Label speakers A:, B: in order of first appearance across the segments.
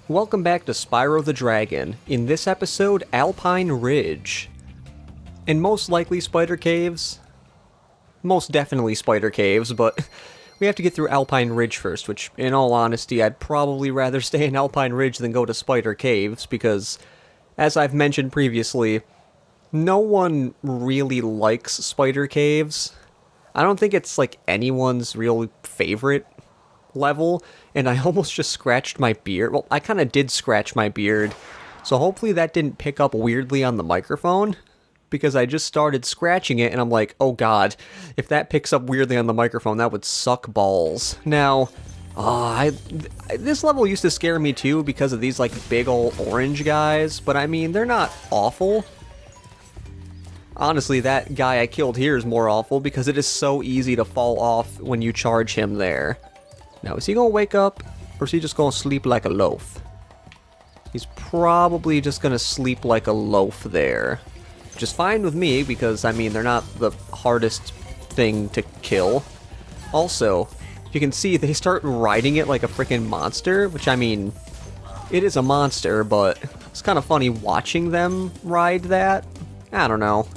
A: Welcome back to Spyro the Dragon. In this episode, Alpine Ridge. And most likely Spider Caves. Most definitely Spider Caves, but we have to get through Alpine Ridge first, which, in all honesty, I'd probably rather stay in Alpine Ridge than go to Spider Caves, because, as I've mentioned previously, no one really likes Spider Caves. I don't think it's, like, anyone's real favorite level, and I almost just scratched my beard. Well, I kind of did scratch my beard, so hopefully that didn't pick up weirdly on the microphone, because I just started scratching it, and I'm like, oh god, if that picks up weirdly on the microphone, that would suck balls. Now, this level used to scare me too, because of these, like, big ol' orange guys, but I mean, they're not awful. Honestly, that guy I killed here is more awful, because it is so easy to fall off when you charge him there. Now, is he gonna wake up, or is he just gonna sleep like a loaf? He's probably just gonna sleep like a loaf there. Which is fine with me, because, I mean, they're not the hardest thing to kill. Also, you can see they start riding it like a freaking monster, which, I mean, it is a monster, but it's kind of funny watching them ride that. I don't know.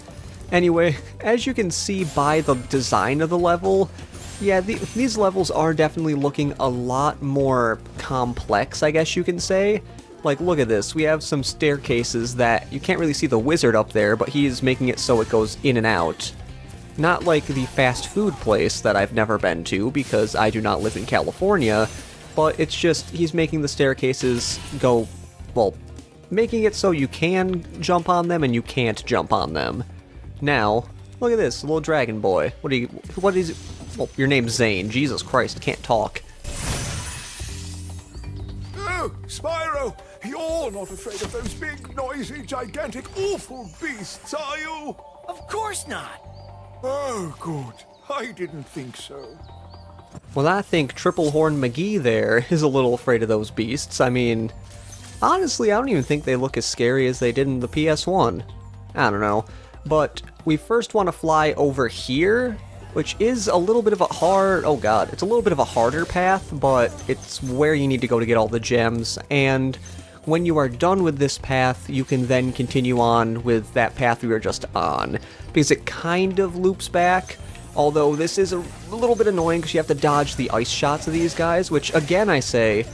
A: Anyway, as you can see by the design of the level, yeah, these levels are definitely looking a lot more complex, I guess you can say. Like, look at this. We have some staircases that you can't really see the wizard up there, but he's making it so it goes in and out. Not like the fast food place that I've never been to, because I do not live in California, but it's just, he's making the staircases go, well, making it so you can jump on them and you can't jump on them. Now, look at this, little dragon boy. What is it? Well, your name's Zane. Jesus Christ, can't talk.
B: Oh, Spyro! You're not afraid of those big, noisy, gigantic, awful beasts, are you?
C: Of course not!
B: Oh, good. I didn't think so.
A: Well, I think Triple Horn McGee there is a little afraid of those beasts. I mean, honestly, I don't even think they look as scary as they did in the PS1. I don't know. But we first want to fly over here, which is a little bit of a hard... oh god, it's a little bit of a harder path, but it's where you need to go to get all the gems, and when you are done with this path, you can then continue on with that path we were just on, because it kind of loops back, although this is a little bit annoying because you have to dodge the ice shots of these guys, which, again, I say,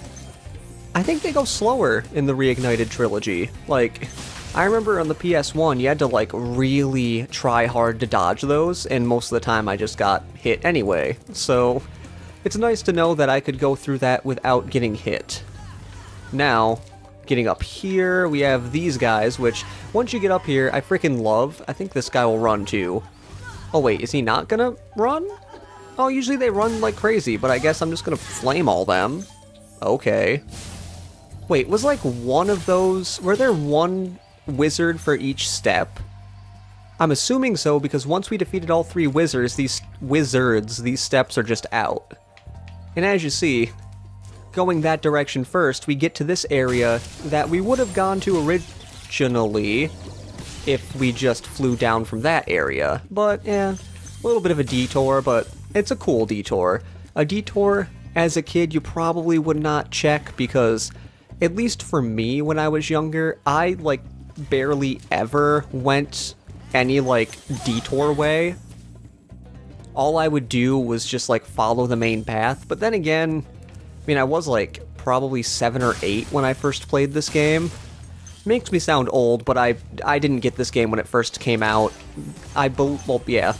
A: I think they go slower in the Reignited trilogy. Like, I remember on the PS1, you had to, like, really try hard to dodge those, and most of the time I just got hit anyway. So, it's nice to know that I could go through that without getting hit. Now, getting up here, we have these guys, which, once you get up here, I freaking love. I think this guy will run, too. Oh, wait, is he not gonna run? Oh, usually they run like crazy, but I guess I'm just gonna flame all them. Okay. Wait, was, like, one of those... were there one wizard for each step? I'm assuming so, because once we defeated all three wizards, these steps are just out. And as you see, going that direction first, we get to this area that we would have gone to originally if we just flew down from that area. But, yeah, a little bit of a detour, but it's a cool detour. A detour, as a kid, you probably would not check, because, at least for me when I was younger, I, like, barely ever went any, like, detour way. All I would do was just, like, follow the main path, but then again, I mean, I was, like, probably 7 or 8 when I first played this game. Makes me sound old, but I didn't get this game when it first came out. Well, yeah.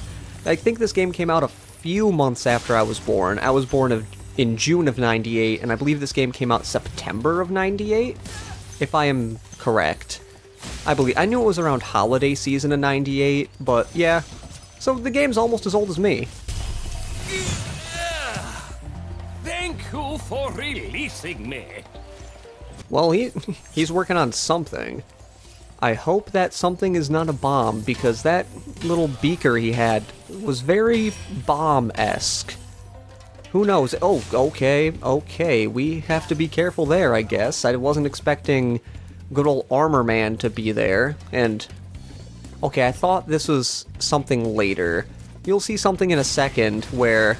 A: I think this game came out a few months after I was born. I was born in June of 98, and I believe this game came out September of 98, if I am correct. I knew it was around holiday season of 98, but yeah. So the game's almost as old as me.
C: Thank you for releasing me.
A: Well, he's working on something. I hope that something is not a bomb, because that little beaker he had was very bomb-esque. Who knows? Oh, okay, we have to be careful there, I guess. I wasn't expecting good old Armor Man to be there, and... okay, I thought this was something later. You'll see something in a second where,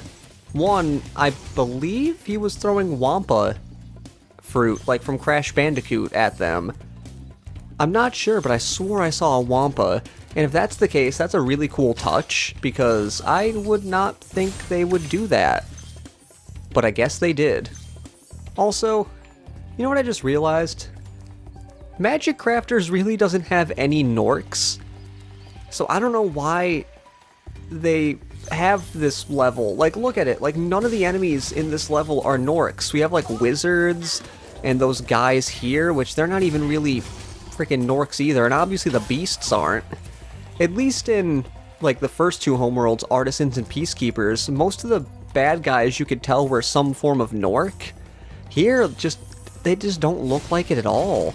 A: one, I believe he was throwing Wampa fruit, like from Crash Bandicoot, at them. I'm not sure, but I swore I saw a Wampa, and if that's the case, that's a really cool touch, because I would not think they would do that. But I guess they did. Also, you know what I just realized? Magic Crafters really doesn't have any Gnorcs, so I don't know why they have this level. Like, look at it, like, none of the enemies in this level are Gnorcs. We have, like, wizards, and those guys here, which they're not even really freaking Gnorcs either, and obviously the beasts aren't. At least in, like, the first two homeworlds, Artisans and Peacekeepers, most of the bad guys you could tell were some form of Gnorc. Here, they just don't look like it at all.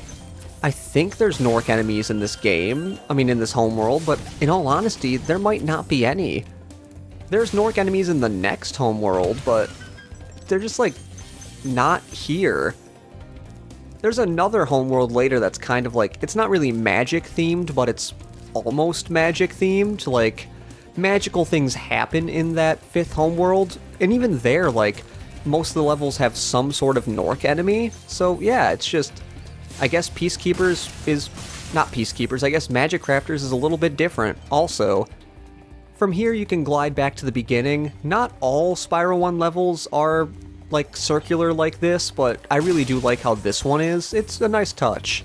A: I think there's Gnorc enemies in this game, in this homeworld, but in all honesty, there might not be any. There's Gnorc enemies in the next homeworld, but they're just, like, not here. There's another homeworld later that's kind of like, it's not really magic themed, but it's almost magic themed. Like, magical things happen in that fifth homeworld, and even there, like, most of the levels have some sort of Gnorc enemy. So yeah, it's just, I guess Peacekeepers is, not Peacekeepers, I guess Magic Crafters is a little bit different also. From here you can glide back to the beginning. Not all Spyro 1 levels are like circular like this, but I really do like how this one is. It's a nice touch.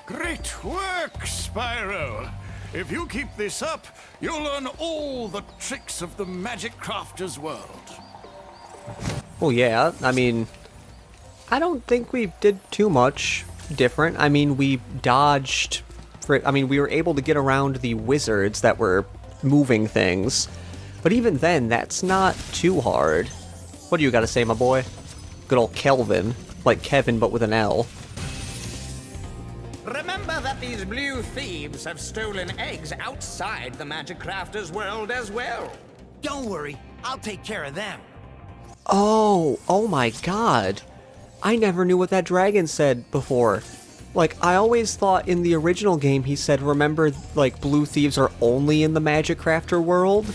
B: Great work, Spyro! If you keep this up, you'll learn all the tricks of the Magic Crafter's world.
A: Well, yeah, I don't think we did too much different. We dodged, we were able to get around the wizards that were moving things, but even then, that's not too hard. What do you gotta say, my boy? Good old Kelvin, like Kevin but with an L.
D: Remember that these blue thieves have stolen eggs outside the Magic Crafter's world as well.
C: Don't worry, I'll take care of them.
A: Oh my god. I never knew what that dragon said before. Like, I always thought in the original game he said, remember, like, blue thieves are only in the Magic Crafter world?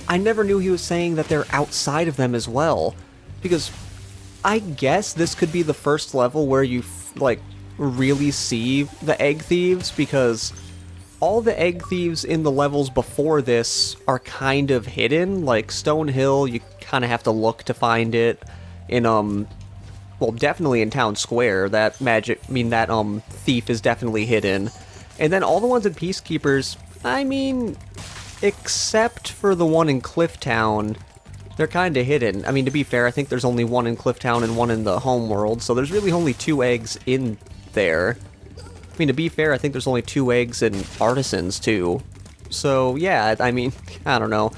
A: I never knew he was saying that they're outside of them as well. Because I guess this could be the first level where you, really see the egg thieves, because all the egg thieves in the levels before this are kind of hidden. Like, Stone Hill, you kind of have to look to find it. In, well, definitely in Town Square, that thief is definitely hidden. And then all the ones in Peacekeepers, except for the one in Clifftown, they're kind of hidden. To be fair, I think there's only one in Clifftown and one in the homeworld, so there's really only 2 eggs in there. To be fair, I think there's only 2 eggs in Artisans, too. So, yeah, I don't know.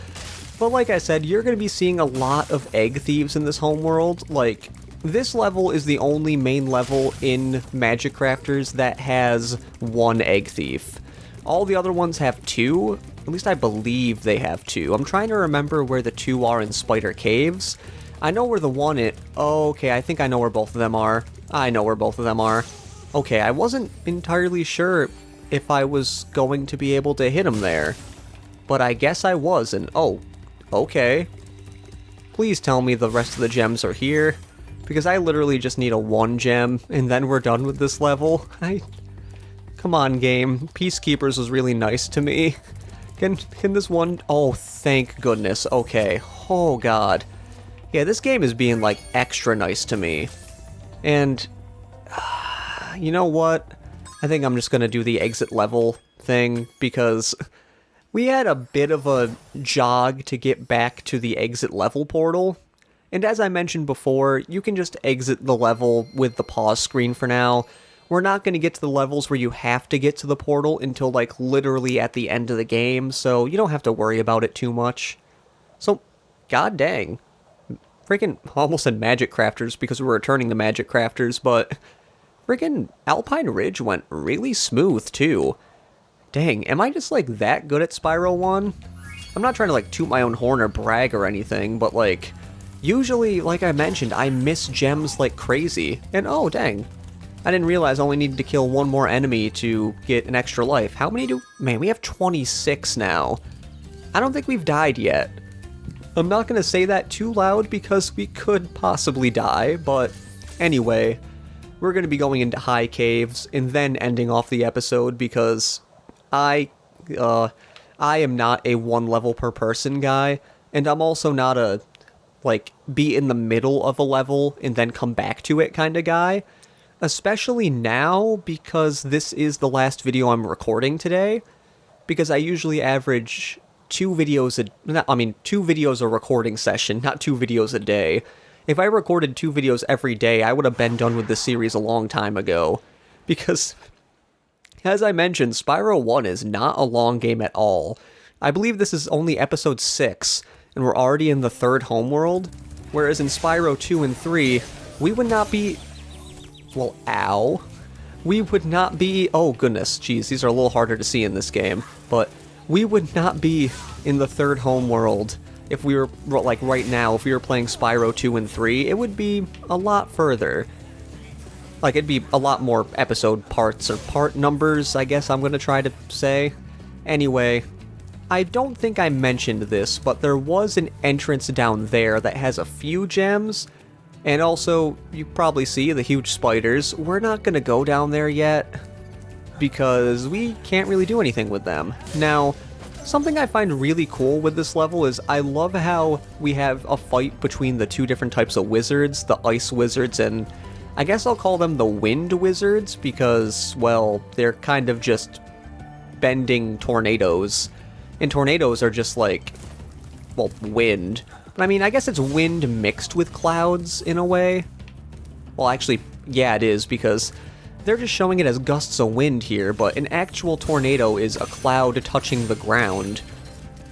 A: But like I said, you're going to be seeing a lot of egg thieves in this homeworld. Like, this level is the only main level in Magic Crafters that has 1 egg thief. All the other ones have 2. At least I believe they have 2. I'm trying to remember where the 2 are in Spider Caves. I know where the 1 is. Oh, okay, I think I know where both of them are. I know where both of them are. Okay, I wasn't entirely sure if I was going to be able to hit him there. But I guess I was, and oh, okay. Please tell me the rest of the gems are here, because I literally just need a 1 gem, and then we're done with this level. Come on, game. Peacekeepers was really nice to me. Can this one... Oh, thank goodness. Okay. Oh, God. Yeah, this game is being, like, extra nice to me. And... you know what? I think I'm just gonna do the exit level thing, because we had a bit of a jog to get back to the exit level portal. And as I mentioned before, you can just exit the level with the pause screen for now. We're not going to get to the levels where you have to get to the portal until, like, literally at the end of the game, so you don't have to worry about it too much. So, god dang. Freaking almost said Magic Crafters because we were returning to Magic Crafters, but freaking Alpine Ridge went really smooth, too. Dang, am I just, like, that good at Spyro 1? I'm not trying to, like, toot my own horn or brag or anything, but, like, usually, like I mentioned, I miss gems like crazy. And oh, dang. I didn't realize I only needed to kill 1 more enemy to get an extra life. How many do... Man, we have 26 now. I don't think we've died yet. I'm not going to say that too loud because we could possibly die, but anyway, we're going to be going into high caves and then ending off the episode because I am not a one level per person guy, and I'm also not a, like, be in the middle of a level and then come back to it kind of guy. Especially now, because this is the last video I'm recording today, because I usually average 2 videos a recording session, not 2 videos a day. If I recorded 2 videos every day, I would have been done with this series a long time ago. Because, as I mentioned, Spyro 1 is not a long game at all. I believe this is only episode 6, and we're already in the 3rd homeworld, whereas in Spyro 2 and 3, we would not be... Well, ow. We would not be... Oh, goodness. Jeez, these are a little harder to see in this game. But we would not be in the 3rd homeworld if we were, like, right now, if we were playing Spyro 2 and 3. It would be a lot further. Like, it'd be a lot more episode parts, or part numbers, I guess I'm going to try to say. Anyway, I don't think I mentioned this, but there was an entrance down there that has a few gems. And also, you probably see the huge spiders. We're not going to go down there yet, because we can't really do anything with them. Now, something I find really cool with this level is I love how we have a fight between the 2 different types of wizards, the ice wizards and I guess I'll call them the wind wizards, because, well, they're kind of just bending tornadoes. And tornadoes are just like, well, wind. But I mean, I guess it's wind mixed with clouds, in a way. Well, actually, yeah, it is, because they're just showing it as gusts of wind here, but an actual tornado is a cloud touching the ground.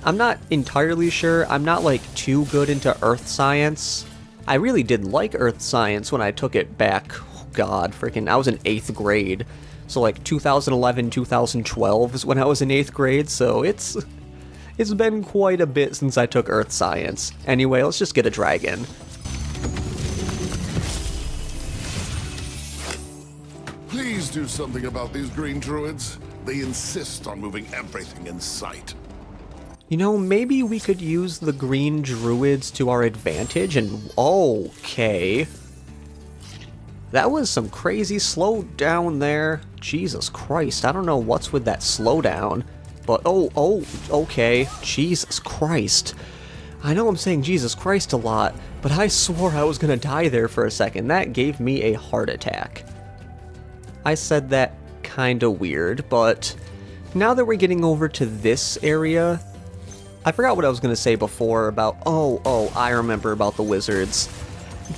A: I'm not entirely sure. I'm not, like, too good into earth science. I really did like earth science when I took it back. Oh, God, freaking, I was in 8th grade. So, like, 2011, 2012 is when I was in 8th grade, so it's been quite a bit since I took earth science. Anyway, let's just get a dragon.
E: Please do something about these green druids. They insist on moving everything in sight.
A: You know, maybe we could use the green druids to our advantage and... Okay. That was some crazy slowdown there. Jesus Christ, I don't know what's with that slowdown. But, okay. Jesus Christ. I know I'm saying Jesus Christ a lot, but I swore I was gonna die there for a second. That gave me a heart attack. I said that kinda weird, but now that we're getting over to this area, I forgot what I was gonna say before about, I remember about the wizards.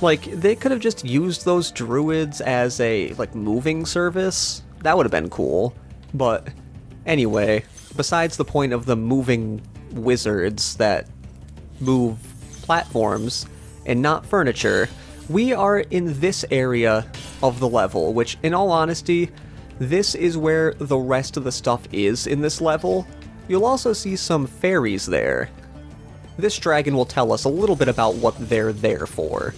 A: Like, they could have just used those druids as a, like, moving service. That would have been cool. But, anyway, besides the point of the moving wizards that move platforms and not furniture, we are in this area of the level, which, in all honesty, this is where the rest of the stuff is in this level. You'll also see some fairies there. This dragon will tell us a little bit about what they're there for.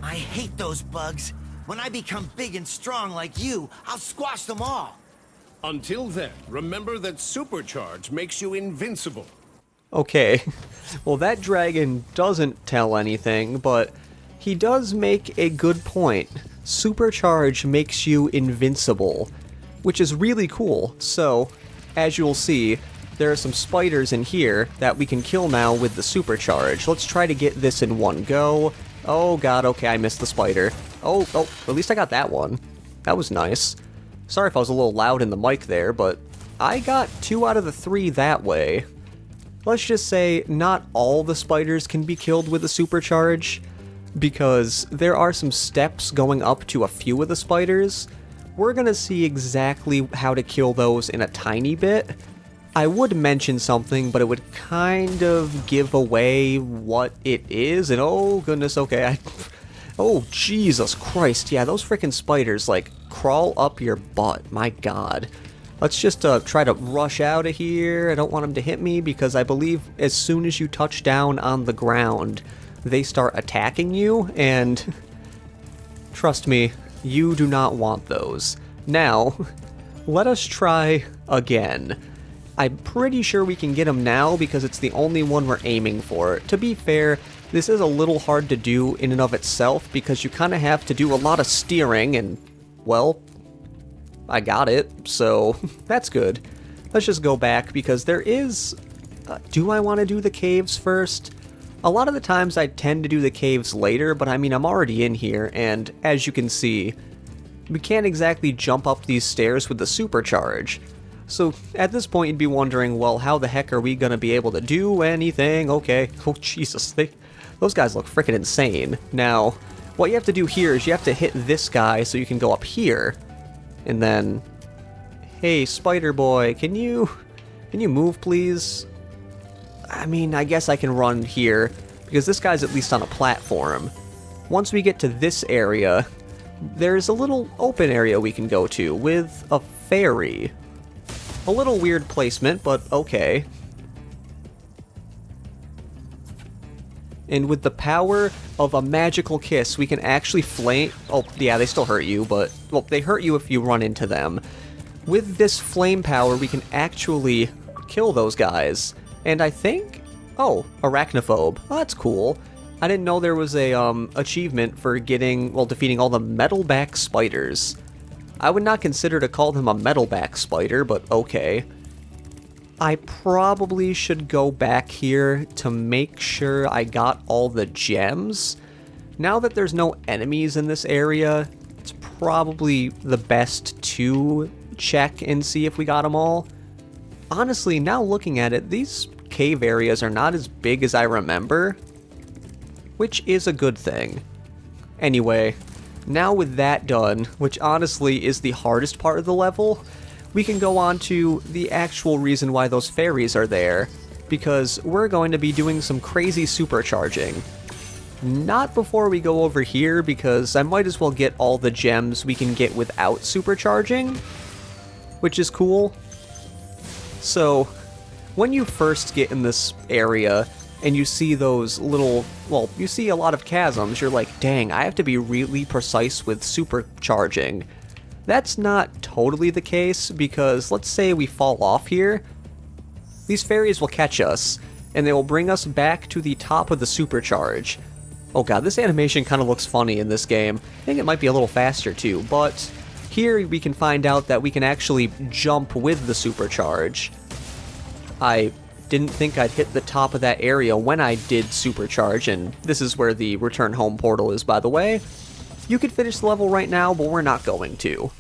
C: I hate those bugs. When I become big and strong like you, I'll squash them all.
F: Until then, remember that supercharge makes you invincible.
A: Okay, well that dragon doesn't tell anything, but he does make a good point. Supercharge makes you invincible, which is really cool. So, as you'll see, there are some spiders in here that we can kill now with the supercharge. Let's try to get this in one go. Oh god, okay, I missed the spider. Oh, at least I got that one. That was nice. Sorry if I was a little loud in the mic there, but I got 2 out of the 3 that way. Let's just say not all the spiders can be killed with a supercharge, because there are some steps going up to a few of the spiders. We're gonna see exactly how to kill those in a tiny bit. I would mention something, but it would kind of give away what it is, and oh goodness, okay, oh Jesus Christ, yeah, those freaking spiders, like, crawl up your butt, my god. Let's just try to rush out of here. I don't want them to hit me, because I believe as soon as you touch down on the ground, they start attacking you, and trust me, you do not want those. Now, let us try again. I'm pretty sure we can get him now because it's the only one we're aiming for. To be fair, this is a little hard to do in and of itself because you kind of have to do a lot of steering and, well, I got it, so that's good. Let's just go back because there is... do I want to do the caves first? A lot of the times I tend to do the caves later, but I mean, I'm already in here, and as you can see, we can't exactly jump up these stairs with the supercharge. So at this point you'd be wondering, well, how the heck are we going to be able to do anything? Okay. Oh, Jesus. Those guys look freaking insane. Now, what you have to do here is you have to hit this guy so you can go up here. And then... Hey, Spider Boy, can you move, please? I mean, I guess I can run here, because this guy's at least on a platform. Once we get to this area, there's a little open area we can go to with a ferry. A little weird placement, but okay. And with the power of a magical kiss, we can actually flame... Oh, yeah, they still hurt you, but... Well, they hurt you if you run into them. With this flame power, we can actually kill those guys. And I think... Oh, arachnophobe. Oh, that's cool. I didn't know there was a achievement for getting... Well, defeating all the metalback spiders. I would not consider to call them a metalback spider, but okay. I probably should go back here to make sure I got all the gems. Now that there's no enemies in this area, it's probably the best to check and see if we got them all. Honestly, now looking at it, these cave areas are not as big as I remember, which is a good thing. Anyway, now with that done, which honestly is the hardest part of the level, we can go on to the actual reason why those fairies are there, because we're going to be doing some crazy supercharging. Not before we go over here, because I might as well get all the gems we can get without supercharging, which is cool. So, when you first get in this area, and you see those little, well, you see a lot of chasms, you're like, dang, I have to be really precise with supercharging. That's not totally the case, because let's say we fall off here, these fairies will catch us, and they will bring us back to the top of the supercharge. Oh god, this animation kind of looks funny in this game. I think it might be a little faster too, but here we can find out that we can actually jump with the supercharge. I didn't think I'd hit the top of that area when I did supercharge, and this is where the return home portal is, by the way. You could finish the level right now, but we're not going to.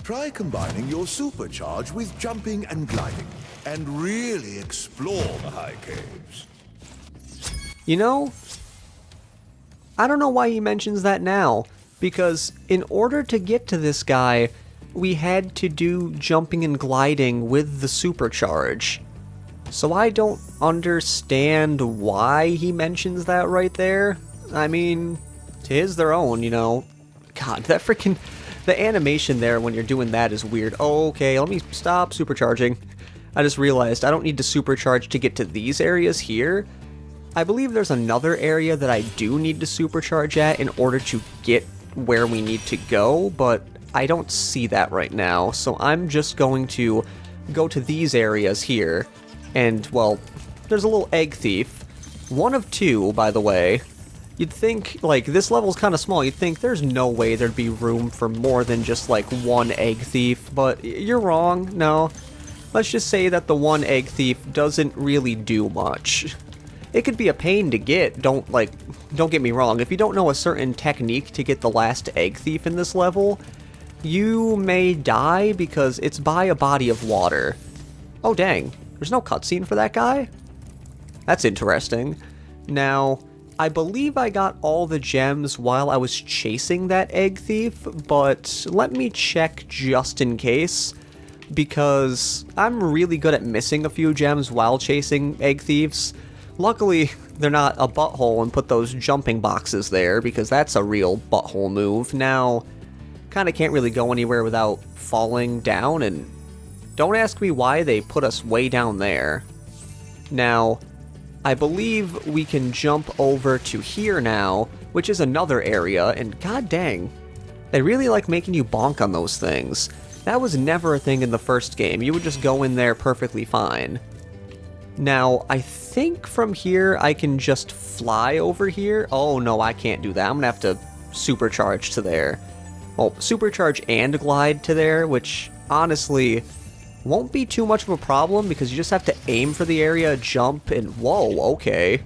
G: Try combining your supercharge with jumping and gliding, and really explore the high caves.
A: You know, I don't know why he mentions that now, because in order to get to this guy, we had to do jumping and gliding with the supercharge. So I don't understand why he mentions that right there. I mean, to his their own, you know. God, that freaking... The animation there when you're doing that is weird. Oh, okay, let me stop supercharging. I just realized I don't need to supercharge to get to these areas here. I believe there's another area that I do need to supercharge at in order to get where we need to go, but I don't see that right now, so I'm just going to go to these areas here. And, well, there's a little egg thief. One of two, by the way. You'd think, like, this level's kind of small, you'd think there's no way there'd be room for more than just, like, one egg thief, but you're wrong, no. Let's just say that the one egg thief doesn't really do much. It could be a pain to get, don't get me wrong, if you don't know a certain technique to get the last egg thief in this level, you may die because it's by a body of water. Oh dang, there's no cutscene for that guy? That's interesting. Now, I believe I got all the gems while I was chasing that egg thief, but let me check just in case, because I'm really good at missing a few gems while chasing egg thieves. Luckily, they're not a butthole and put those jumping boxes there, because that's a real butthole move. Now, kinda can't really go anywhere without falling down, and don't ask me why they put us way down there. Now, I believe we can jump over to here now, which is another area, and god dang, they really like making you bonk on those things. That was never a thing in the first game. You would just go in there perfectly fine. Now, I think from here I can just fly over here. Oh no, I can't do that. I'm gonna have to supercharge to there. Well, supercharge and glide to there, which honestly won't be too much of a problem because you just have to aim for the area, jump, and whoa, okay.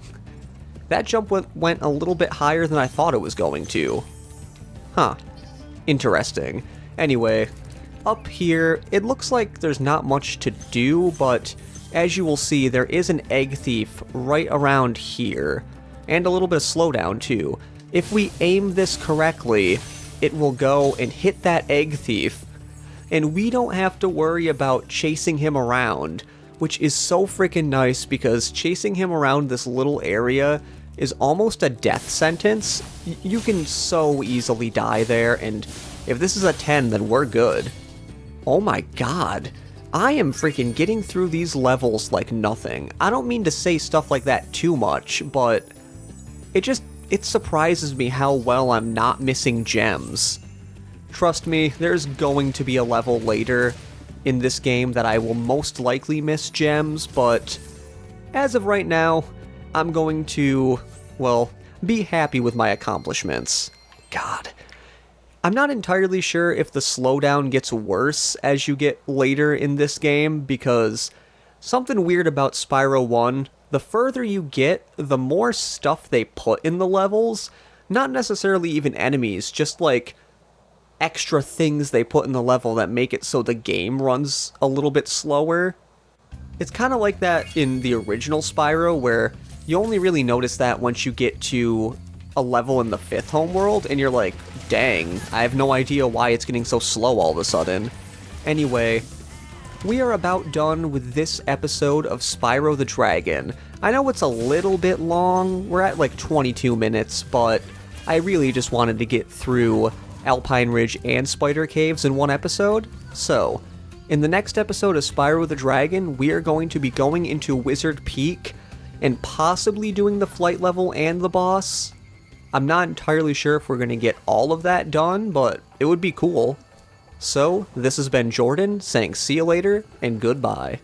A: That jump went a little bit higher than I thought it was going to. Huh. Interesting. Anyway, up here, it looks like there's not much to do, but as you will see, there is an egg thief right around here, and a little bit of slowdown too. If we aim this correctly, it will go and hit that egg thief, and we don't have to worry about chasing him around, which is so freaking nice because chasing him around this little area is almost a death sentence. You can so easily die there, and if this is a 10, then we're good. Oh my god. I am freaking getting through these levels like nothing. I don't mean to say stuff like that too much, but it surprises me how well I'm not missing gems. Trust me, there's going to be a level later in this game that I will most likely miss gems, but as of right now, I'm going to, well, be happy with my accomplishments. God. I'm not entirely sure if the slowdown gets worse as you get later in this game, because something weird about Spyro 1, the further you get, the more stuff they put in the levels. Not necessarily even enemies, just like extra things they put in the level that make it so the game runs a little bit slower. It's kind of like that in the original Spyro, where you only really notice that once you get to a level in the 5th homeworld, and you're like, dang, I have no idea why it's getting so slow all of a sudden. Anyway, we are about done with this episode of Spyro the Dragon. I know it's a little bit long, we're at like 22 minutes, but I really just wanted to get through Alpine Ridge and Spider Caves in one episode. So, in the next episode of Spyro the Dragon, we are going to be going into Wizard Peak and possibly doing the flight level and the boss. I'm not entirely sure if we're going to get all of that done, but it would be cool. So, this has been Jordan saying see you later and goodbye.